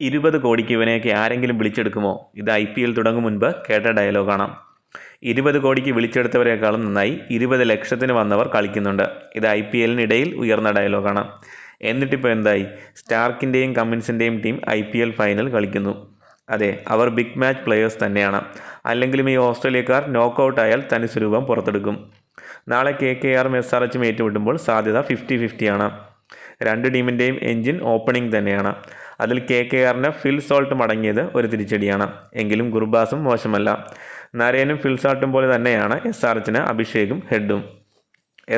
20 കോടിക്ക് ഇവനെയൊക്കെ ആരെങ്കിലും വിളിച്ചെടുക്കുമോ? ഇത് IPL തുടങ്ങും മുൻപ് കേട്ട ഡയലോഗാണ്. 20 കോടിക്ക് വിളിച്ചെടുത്തവരെക്കാളും നന്നായി 20 ലക്ഷത്തിന് വന്നവർ കളിക്കുന്നുണ്ട്. ഇത് IPLനിടയിൽ ഉയർന്ന ഡയലോഗാണ്. എന്നിട്ടിപ്പോൾ എന്തായി? സ്റ്റാർക്കിൻ്റെയും കമ്മിൻസിൻ്റെയും ടീം IPL ഫൈനൽ കളിക്കുന്നു. അതെ, അവർ ബിഗ് മാച്ച് പ്ലെയേഴ്സ് തന്നെയാണ്. അല്ലെങ്കിലും ഈ ഓസ്ട്രേലിയക്കാർ നോക്കൗട്ട് ആയാൽ തനി സ്വരൂപം പുറത്തെടുക്കും. നാളെ KKRും SRHും ഏറ്റുമുട്ടുമ്പോൾ സാധ്യത 50-50 ആണ്. രണ്ട് ടീമിൻ്റെയും എൻജിൻ ഓപ്പണിംഗ് തന്നെയാണ്. അതിൽ KKRന് ഫിൽ സോൾട്ട് മടങ്ങിയത് ഒരു തിരിച്ചടിയാണ്. എങ്കിലും ഗുർബാസും മോശമല്ല. നരേനും ഫിൽ സോൾട്ടും പോലെ തന്നെയാണ് SRHന് അഭിഷേകും ഹെഡും.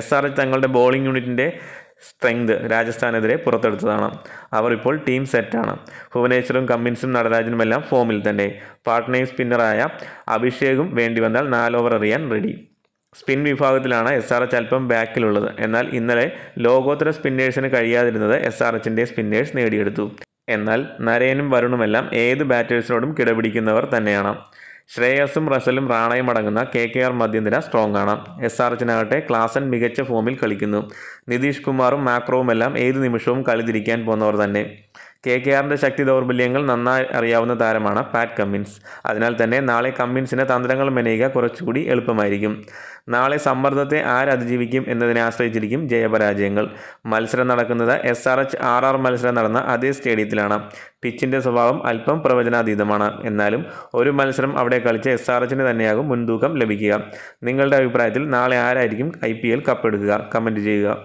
SRH തങ്ങളുടെ ബോളിംഗ് യൂണിറ്റിൻ്റെ സ്ട്രെങ്ത് രാജസ്ഥാനെതിരെ പുറത്തെടുത്തതാണ്. അവർ ഇപ്പോൾ ടീം സെറ്റാണ്. ഭുവനേശ്വറും കമ്മിൻസും നടരാജനുമെല്ലാം ഫോമിൽ തന്നെ. പാർട്ട്നർ സ്പിന്നറായ അഭിഷേകും വേണ്ടി വന്നാൽ 4 ഓവർ എറിയാൻ റെഡി. സ്പിൻ വിഭാഗത്തിലാണ് SRH അല്പം ബാക്കിലുള്ളത്. എന്നാൽ ഇന്നലെ ലോകോത്തര സ്പിന്നേഴ്സിന് കഴിയാതിരുന്നത് SRHൻ്റെ സ്പിന്നേഴ്സ് നേടിയെടുത്തു. എന്നാൽ നരേനും വരുണുമെല്ലാം ഏത് ബാറ്റേഴ്സിനോടും കിടപിടിക്കുന്നവർ തന്നെയാണ്. ശ്രേയസും റസലും റാണയും അടങ്ങുന്ന KKR മധ്യനിര സ്ട്രോങ് ആണ്. SRHനാകട്ടെ ക്ലാസൻ മികച്ച ഫോമിൽ കളിക്കുന്നു. നിതീഷ് കുമാറും മാക്രോവുമെല്ലാം ഏത് നിമിഷവും കളി തിരിക്കാൻ പോകുന്നവർ തന്നെ. KKRൻ്റെ ശക്തി ദൗർബല്യങ്ങൾ നന്നായി അറിയാവുന്ന താരമാണ് പാറ്റ് കമ്മിൻസ്. അതിനാൽ തന്നെ നാളെ കമ്മിൻസിന് തന്ത്രങ്ങൾ മെനയുക കുറച്ചുകൂടി എളുപ്പമായിരിക്കും. നാളെ സമ്മർദ്ദത്തെ ആരതിജീവിക്കും എന്നതിനെ ആശ്രയിച്ചിരിക്കും ജയപരാജയങ്ങൾ. മത്സരം നടക്കുന്നത് SRH RR മത്സരം നടന്ന അതേ സ്റ്റേഡിയത്തിലാണ്. പിച്ചിൻ്റെ സ്വഭാവം അല്പം പ്രവചനാതീതമാണ്. എന്നാലും ഒരു മത്സരം അവിടെ കളിച്ച SRHന് തന്നെയാകും മുൻതൂക്കം ലഭിക്കുക. നിങ്ങളുടെ അഭിപ്രായത്തിൽ നാളെ ആരായിരിക്കും IPL കപ്പെടുക്കുക? കമൻറ്റ് ചെയ്യുക.